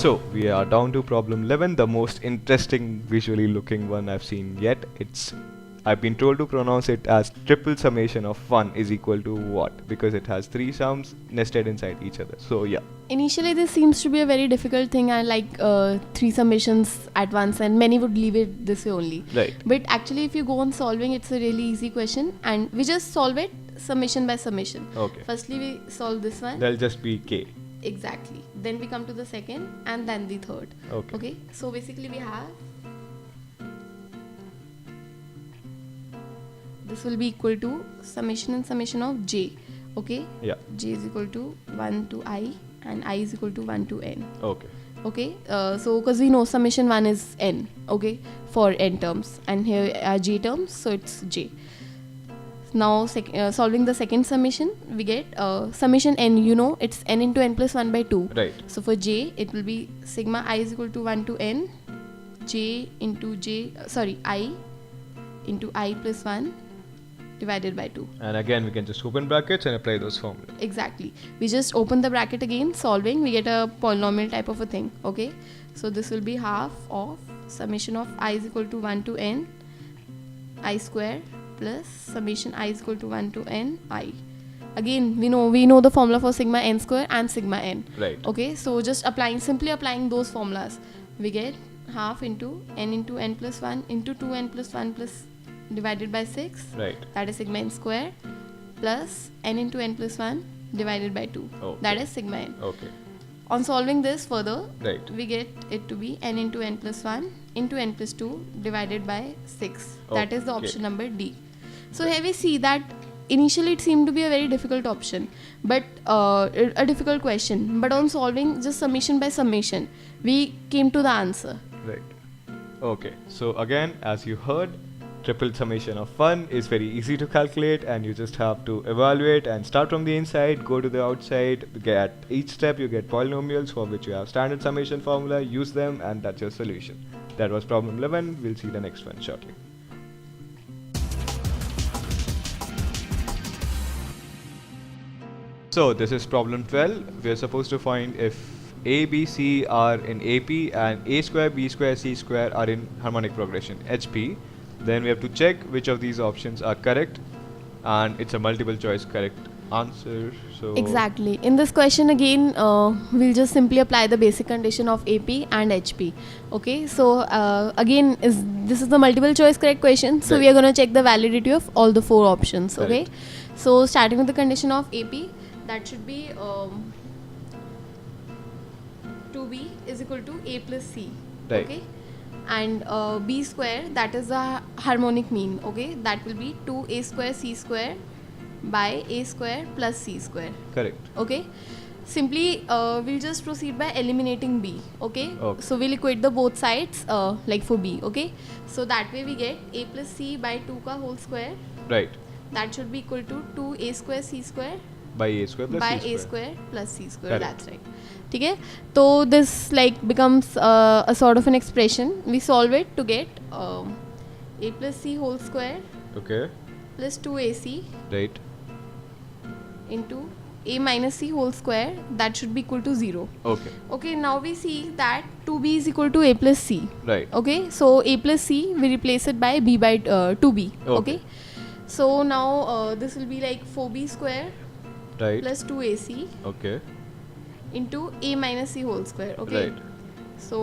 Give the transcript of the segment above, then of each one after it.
So we are down to problem 11, the most interesting visually looking one I've seen yet. I've been told to pronounce it as triple summation of 1 is equal to what? Because it has 3 sums nested inside each other. So yeah. Initially, this seems to be a very difficult thing, and like 3 summations at once, and many would leave it this way only. Right. But actually, if you go on solving, it's a really easy question, and we just solve it summation by summation. Okay. Firstly, we solve this one. There'll just be k. Exactly. Then we come to the second, and then the third. Okay. So basically, we have this will be equal to summation and summation of j. Okay. Yeah. J is equal to 1 to I, and I is equal to 1 to n. Okay. Okay, so because we know summation 1 is n, okay, for n terms, and here are j terms, so it's j. Now solving the second summation, we get summation n, it's n into n plus 1 by 2. Right. So for j, it will be sigma I is equal to 1 to n, I into I plus 1 divided by 2. And again, we can just open brackets and apply those formulas. Exactly. We just open the bracket again, solving, we get a polynomial type of a thing. Okay. So this will be half of summation of I is equal to 1 to n I square plus summation I is equal to 1 to n I. Again, we know the formula for sigma n square and sigma n. Right. Okay. So just simply applying those formulas, we get half into n plus 1 into 2n plus 1 plus divided by 6. Right. That is sigma n square plus n into n plus 1 divided by 2. Okay. That is sigma n. Okay. On solving this further, Right. we get it to be n into n plus 1 into n plus 2 divided by 6. That is the option number D. So here we see that initially it seemed to be a very difficult option, but a difficult question. But on solving just summation by summation, we came to the answer. Right. Okay. So again, as you heard, triple summation of 1 is very easy to calculate, and you just have to evaluate and start from the inside, go to the outside. At each step you get polynomials for which you have standard summation formula, use them, and that's your solution. That was problem 11. We'll see the next one shortly. So this is problem 12. We're supposed to find if A, B, C are in AP and A square, B square, C square are in harmonic progression HP. Then we have to check which of these options are correct, and it's a multiple choice correct answer. So Exactly. In this question again, we'll just simply apply the basic condition of AP and HP. Okay. So again, this is the multiple choice correct question. So Right. we are going to check the validity of all the 4 options. Okay. Correct. So starting with the condition of AP, that should be 2b is equal to a plus c. Right. Okay. And b square, that is the harmonic mean. Okay. That will be 2a square c square by a square plus c square. correct. Okay. Simply we'll just proceed by eliminating b. Okay. Okay. So we'll equate the both sides like for b. Okay. So that way we get a plus c by 2 ka whole square. Right. That should be equal to 2a square c square By A square plus by C a square. square plus c square. Correct. That's right. Okay. So this like becomes a sort of an expression. We solve it to get a plus c whole square Okay. plus 2ac Right. into a minus c whole square. That should be equal to 0. Okay. Okay. Now we see that 2b is equal to a plus c. Right. Okay. So a plus c, we replace it by b by 2b. Okay. So now this will be like 4b square Right. plus 2ac Okay. into a minus c whole square. Okay. Right. So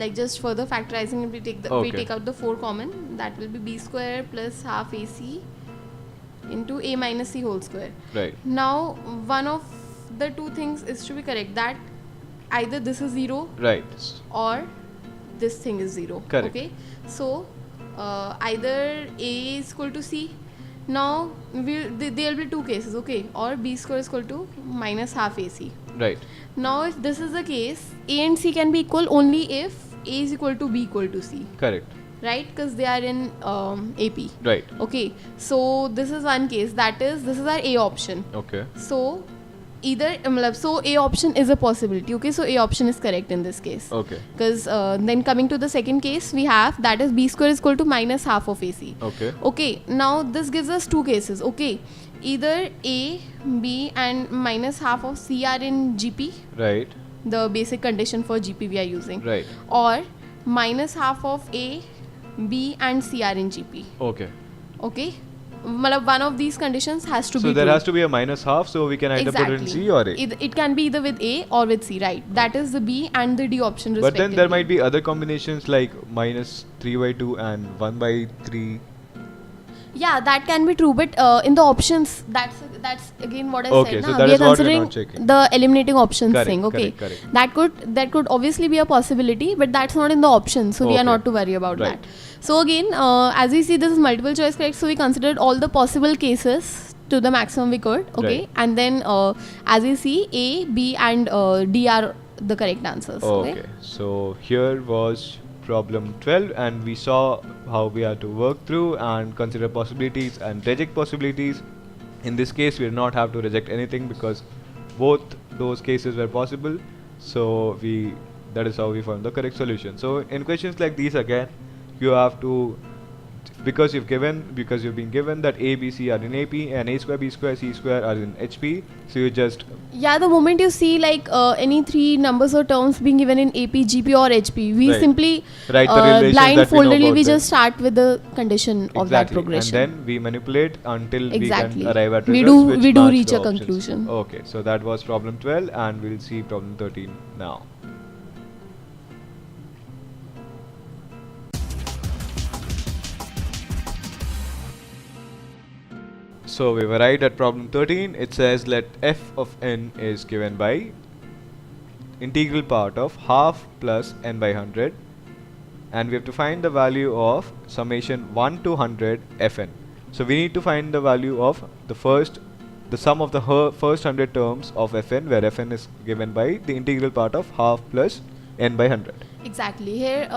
like just further factorizing, we take we take out the 4 common. That will be b square plus half ac into a minus c whole square. Right. Now one of the 2 things is to be correct, that either this is 0 Right. or this thing is 0. Correct. Okay. So either a is equal to c. Now there will be 2 cases. Okay. Or b square is equal to minus half ac. Right. Now if this is the case, a and c can be equal only if a is equal to b equal to c, Correct. right? Because they are in AP. Right. Okay. So this is one case, that is this is our a option. Okay. So either so a option is a possibility. Okay. So a option is correct in this case. Okay. Because then coming to the second case, we have that is b square is equal to minus half of ac. Okay. Okay. Now this gives us 2 cases. Okay. Either a, b and minus half of c are in GP. Right. the basic condition for GP we are using. Right. Or minus half of A, B and C are in GP. Okay. Okay. One of these conditions has to be So there true. has to be a minus half, so we can either put it in C or A. It can be either with A or with C, right? That is the B and the D option But respectively. then there might be other combinations like minus 3 by 2 and 1 by 3. Yeah, that can be true, but in the options, that's again what I Okay, said. so na? that We is are what we are considering not checking. the eliminating options Correct, thing. Okay, correct. that could obviously be a possibility, but that's not in the options, so we are Okay. not to worry about Right. that. So again, as we see, this is multiple choice correct. So we considered all the possible cases to the maximum we could. Okay, Right. and then as we see, A, B, and D are the correct answers. Okay, so here was problem 12, and we saw how we have to work through and consider possibilities and reject possibilities. In this case, we did not have to reject anything because both those cases were possible. So that is how we found the correct solution. So in questions like these again, you have to, because you've been given that A, B, C are in AP and A square, B square, C square are in HP. So you just Yeah, the moment you see like any three numbers or terms being given in AP, GP or HP, we Right. simply Write the relations that we know blindfoldedly about we them. just start with the condition of that progression. And then we manipulate until Exactly. we can arrive at We results do- which we do match reach the a options. conclusion. Okay, so that was problem 12, and we'll see problem 13 now. So we've arrived at problem 13. It says let f of n is given by integral part of half plus n by 100, and we have to find the value of summation 1 to 100 fn. So we need to find the value of the sum of the first 100 terms of fn, where fn is given by the integral part of half plus n by 100. Exactly. Here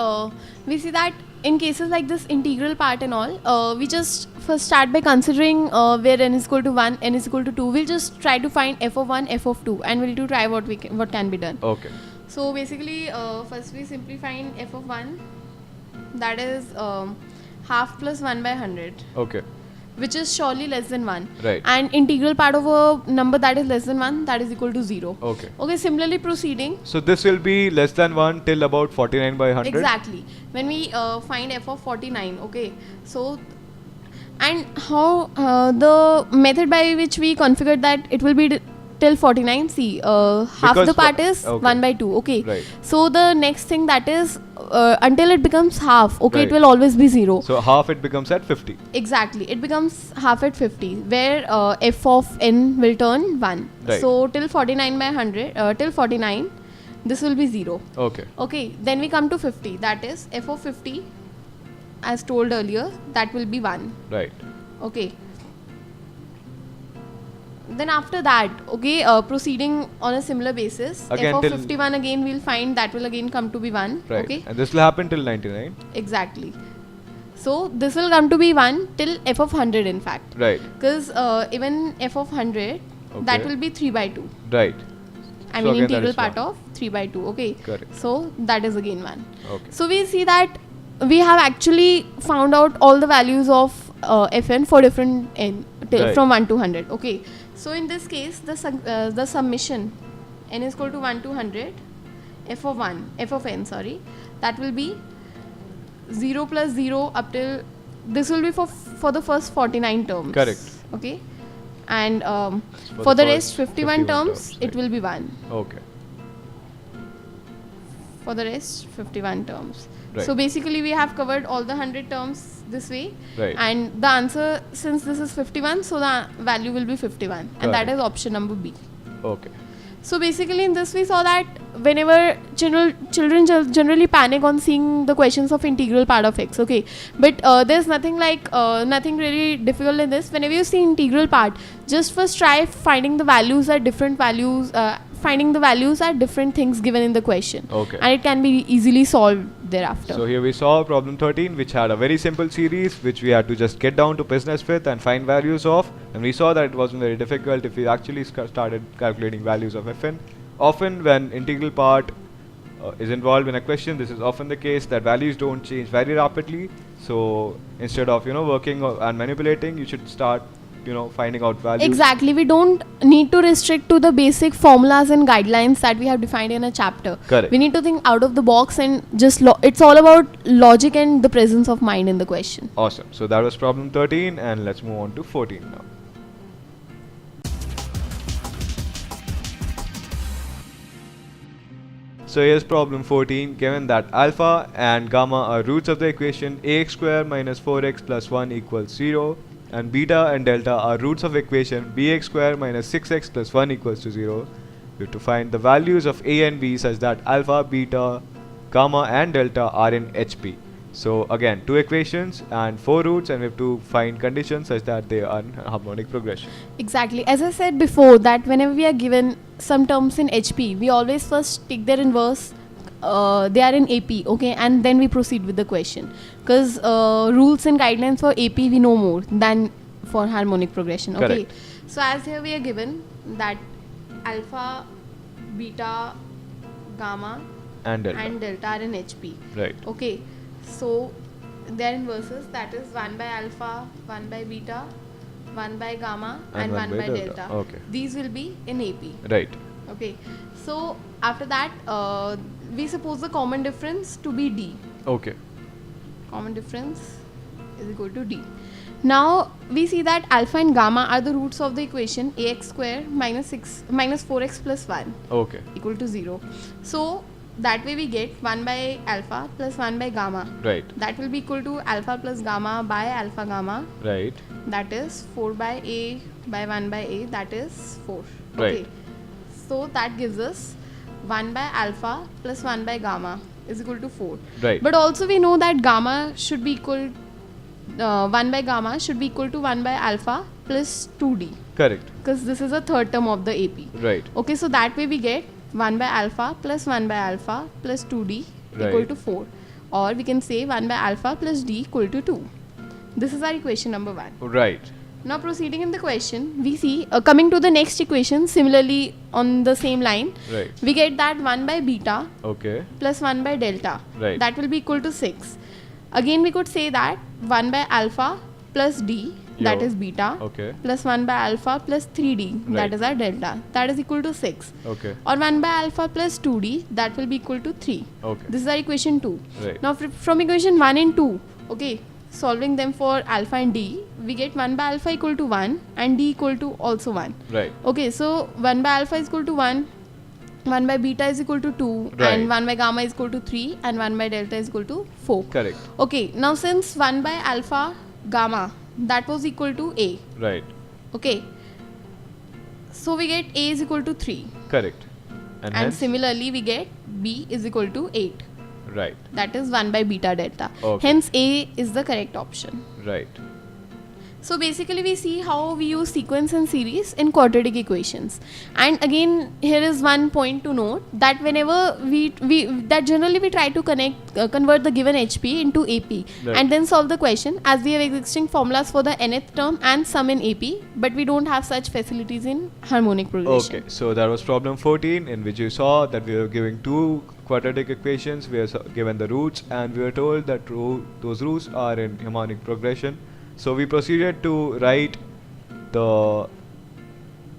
we see that in cases like this integral part and all, we just first start by considering where n is equal to 1, n is equal to 2. We'll just try to find f of 1, f of 2, and we'll try what can be done. Okay. So basically, first we simply find f of 1, that is half plus 1 by 100, Okay. which is surely less than 1. Right. And integral part of a number that is less than 1, that is equal to 0. Okay. Okay, similarly proceeding. So this will be less than 1 till about 49 by 100. Exactly. When we find f of 49, okay. So, and how the method by which we configured that it will be till 49. See, half Because the part is okay. 1 by 2. Okay. Right. So the next thing, that is until it becomes half. Okay, Right. it will always be 0. So half it becomes at 50. Exactly. It becomes half at 50, where f of n will turn 1. Right. So till 49 by 100, till 49, this will be 0. Okay. Okay, then we come to 50, that is f of 50, as told earlier, that will be 1. Right. Okay. Then after that, okay, proceeding on a similar basis, Again f of till 51 again we'll find that will again come to be 1. Right. Okay, And this will happen till 99. exactly. So this will come to be 1 till f of 100 in fact. Right. Because even f of 100, that Okay. will be 3 by 2. Right. I So mean again that integral is part 1. of 3 by 2. Okay. Correct. So that is again 1. Okay. So we see that we have actually found out all the values of fn for different n Right. from 1 to 100. Okay. So in this case, the summation n is equal to 1 to 100, f of n, sorry, that will be 0 plus 0 up till, this will be for the first 49 terms. Correct. Okay. And For for the the rest first 51 terms, terms, it right. will be 1. Okay. For the rest 51 terms. Right. So basically we have covered all the 100 terms this way, Right. and the answer, since this is 51, so the value will be 51, and that Correct. is option number B. Okay. So basically in this we saw that whenever children generally panic on seeing the questions of integral part of x, okay, but there's nothing like nothing really difficult in this. Whenever you see integral part, just first try finding the values at different values, finding the values at different things given in the question, Okay. and it can be easily solved thereafter. So here we saw problem 13, which had a very simple series which we had to just get down to business with and find values of, and we saw that it wasn't very difficult if we actually started calculating values of fn. Often when integral part is involved in a question, this is often the case that values don't change very rapidly. So instead of working and manipulating, you should start finding out values. Exactly. We don't need to restrict to the basic formulas and guidelines that we have defined in a chapter. Correct. We need to think out of the box and just it's all about logic and the presence of mind in the question. Awesome. So that was problem 13, and let's move on to 14 now. So here's problem 14. Given that alpha and gamma are roots of the equation ax square minus 4x plus 1 equals 0, and beta and delta are roots of equation bx square minus 6x plus 1 equals to 0, we have to find the values of a and b such that alpha, beta, gamma and delta are in HP. So again, two equations and four roots, and we have to find conditions such that they are in harmonic progression. Exactly. As I said before, that whenever we are given some terms in HP, we always first take their inverse. They are in AP, okay, and then we proceed with the question. Because rules and guidelines for AP we know more than for harmonic progression, okay. Correct. So as here we are given that alpha, beta, gamma And delta. and delta are in HP. Right. Okay, so they are inverses, that is 1 by alpha, 1 by beta, 1 by gamma and 1 by delta. Okay. These will be in AP. Right. Okay, so after that we suppose the common difference to be D. Okay. Common difference is equal to D. Now we see that alpha and gamma are the roots of the equation ax square minus 4x plus 1 Okay. equal to 0. So that way we get 1 by alpha plus 1 by gamma. Right. That will be equal to alpha plus gamma by alpha gamma. Right. That is 4 by a by 1 by a, that is 4. Right. Okay. So that gives us 1 by alpha plus 1 by gamma is equal to 4. Right. But also we know that gamma should be equal 1 by gamma should be equal to 1 by alpha plus 2d, Correct. because this is a third term of the AP. Right. Okay, so that way we get 1 by alpha plus 1 by alpha plus 2d equal Right. to 4, or we can say 1 by alpha plus d equal to 2. This is our equation number 1. Right. Now proceeding in the question, we see coming to the next equation, similarly on the same line, Right. we get that 1 by beta Okay. plus 1 by delta. Right. That will be equal to 6. Again we could say that 1 by alpha plus d, that Yo. is beta, Okay. plus 1 by alpha plus 3d, Right. that is our delta, that is equal to 6. Okay. Or 1 by alpha plus 2d, that will be equal to 3. Okay. This is our equation 2. Right. Now from equation 1 and 2, okay, solving them for alpha and d, we get 1 by alpha equal to 1 and d equal to also 1. Right. Okay, so 1 by alpha is equal to 1, 1 by beta is equal to 2, Right. and 1 by gamma is equal to 3, and 1 by delta is equal to 4. Correct. Okay, now since 1 by alpha gamma, that was equal to a. Right. Okay, so we get a is equal to 3, Correct. and hence? similarly we get b is equal to 8. Right. That is 1 by beta delta. Okay. Hence a is the correct option. Right. So basically we see how we use sequence and series in quadratic equations. And again here is one point to note, that whenever we generally we try to convert the given HP into AP, Right. and then solve the question, as we have existing formulas for the nth term and sum in AP, but we don't have such facilities in harmonic progression. Okay. So that was problem 14, in which you saw that we were giving two quadratic equations. We are given the roots, and we were told that those roots are in harmonic progression. So we proceeded to write the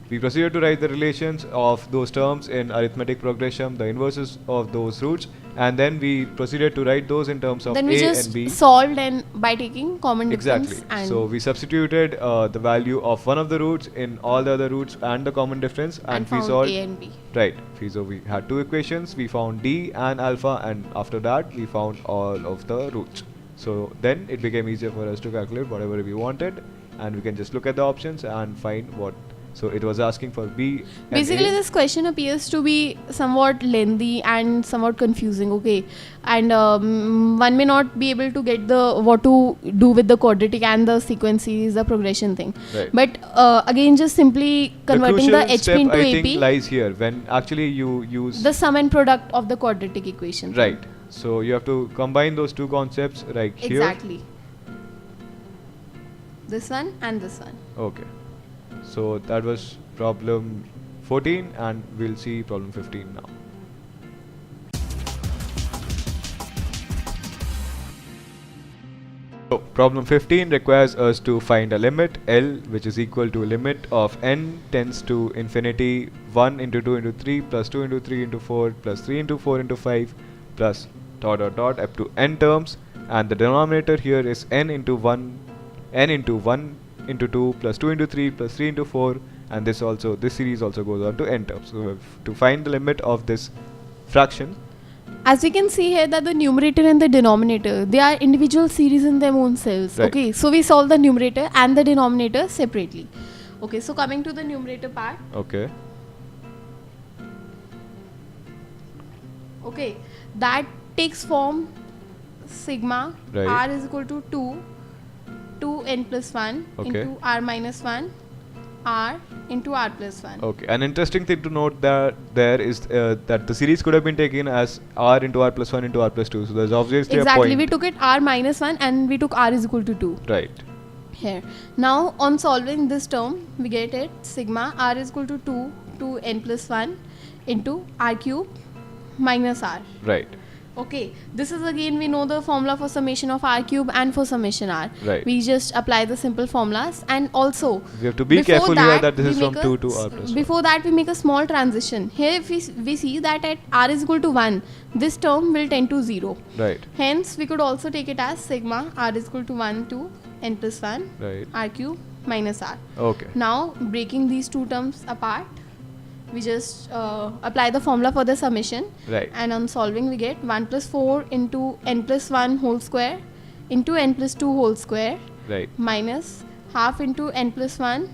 relations of those terms in arithmetic progression, the inverses of those roots, and then we proceeded to write those in terms of Then we A just and B. solved and by taking common difference. Exactly. And So we substituted the value of one of the roots in all the other roots and the common difference, and we found solved. A and B. Right. So we had two equations. We found D and alpha, and after that we found all of the roots. So then it became easier for us to calculate whatever we wanted, and we can just look at the options and find what. So it was asking for B. And Basically, A. this question appears to be somewhat lengthy and somewhat confusing. Okay, and one may not be able to get what to do with the quadratic and the sequence series, the progression thing. Right. But again, just simply converting the crucial HP step, into I AP, think, lies here when actually you use the sum and product of the quadratic equation. right. So you have to combine those two concepts like here. Exactly. This one and this one. Okay. So that was problem 14, and we'll see problem 15 now. So problem 15 requires us to find a limit L which is equal to limit of n tends to infinity 1 into 2 into 3 plus 2 into 3 into 4 plus 3 into 4 into 5 plus dot dot dot up to n terms, and the denominator here is n into 1 into 2 plus 2 into 3 plus 3 into 4, and this series also goes on to n terms. So we have to find the limit of this fraction. As we can see here that the numerator and the denominator, they are individual series in their own cells. Right. Okay, so we solve the numerator and the denominator separately. Okay, so coming to the numerator part. Okay. Okay, that takes form sigma Right. r is equal to 2n plus 1 Okay. into r minus 1 r into r plus 1. Okay, an interesting thing to note that there is that the series could have been taken as r into r plus 1 into r plus 2. So there's obviously a Exactly, point. we took it r minus 1 and we took r is equal to 2. Right. Here. Now on solving this term, we get it sigma r is equal to 2n plus 1 into r cube minus r. Right. Okay, this is again we know the formula for summation of r cube and for summation r. Right. We just apply the simple formulas, and also We have to be before careful here that this we is from make 2 a to r plus 1. Before that, we make a small transition. Here, if we see that at r is equal to 1, this term will tend to 0. Right. Hence, we could also take it as sigma r is equal to 1 to n plus 1 Right. r cube minus r. Okay. Now, breaking these two terms apart, we just apply the formula for the summation. Right. And on solving, we get 1 plus 4 into n plus 1 whole square into n plus 2 whole square Right. minus half into n plus 1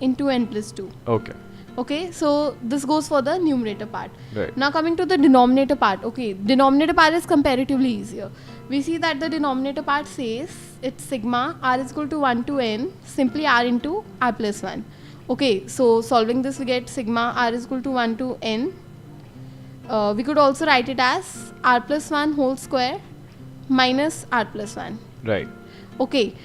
into n plus 2. Okay. Okay, so this goes for the numerator part. Right. Now coming to the denominator part. Okay, denominator part is comparatively easier. We see that the denominator part says it's sigma r is equal to 1 to n, simply r into r plus 1. Okay, so solving this, we get sigma r is equal to 1 to n. We could also write it as r plus 1 whole square minus r plus 1. Right. Okay,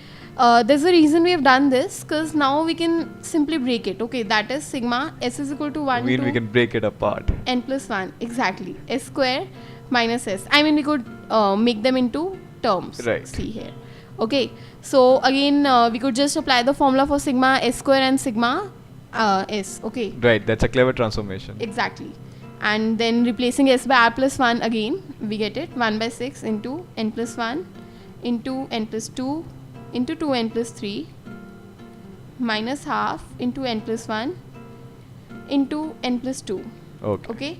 there's a reason we have done this, because now we can simply break it. Okay, that is sigma s is equal to 1 I mean, to we can break it apart. n plus 1. Exactly, s square minus s. I mean, we could make them into terms. Right. See here. Okay, so again we could just apply the formula for sigma s square and sigma s. Okay, Right. That's a clever transformation. exactly. And then replacing s by r plus 1 again, we get it 1 by 6 into n plus 1 into n plus 2 into 2n plus 3 minus half into n plus 1 into n plus 2. Okay. Okay,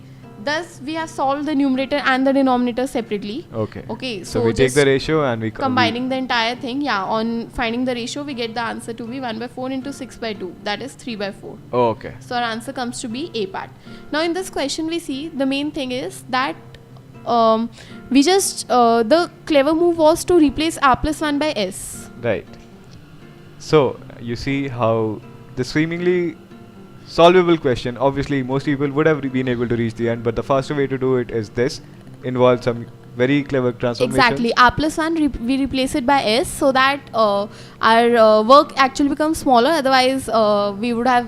thus we have solved the numerator and the denominator separately. Okay. Okay, So we take just the ratio and we combining the entire thing. Yeah, on finding the ratio, we get the answer to be 1 by 4 into 6 by 2, that is 3 by 4. Oh, okay. So our answer comes to be A part. Now in this question, we see the main thing is that we just the clever move was to replace r plus 1 by s. Right. So you see how the seemingly solvable question, obviously most people would have been able to reach the end, but the faster way to do it is this, involves some very clever transformation. Exactly, r plus 1 we replace it by s, so that our work actually becomes smaller. Otherwise we would have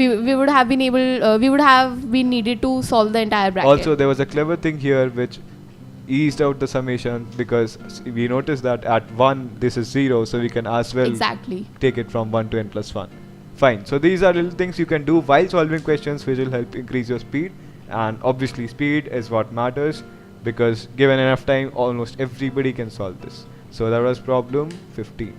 we would have been able we would have been needed to solve the entire bracket. Also, there was a clever thing here which eased out the summation, because we noticed that at 1 this is 0, so we can as well exactly take it from 1 to n plus 1. Fine. So these are little things you can do while solving questions which will help increase your speed, and obviously speed is what matters, because given enough time almost everybody can solve this. So that was problem 15.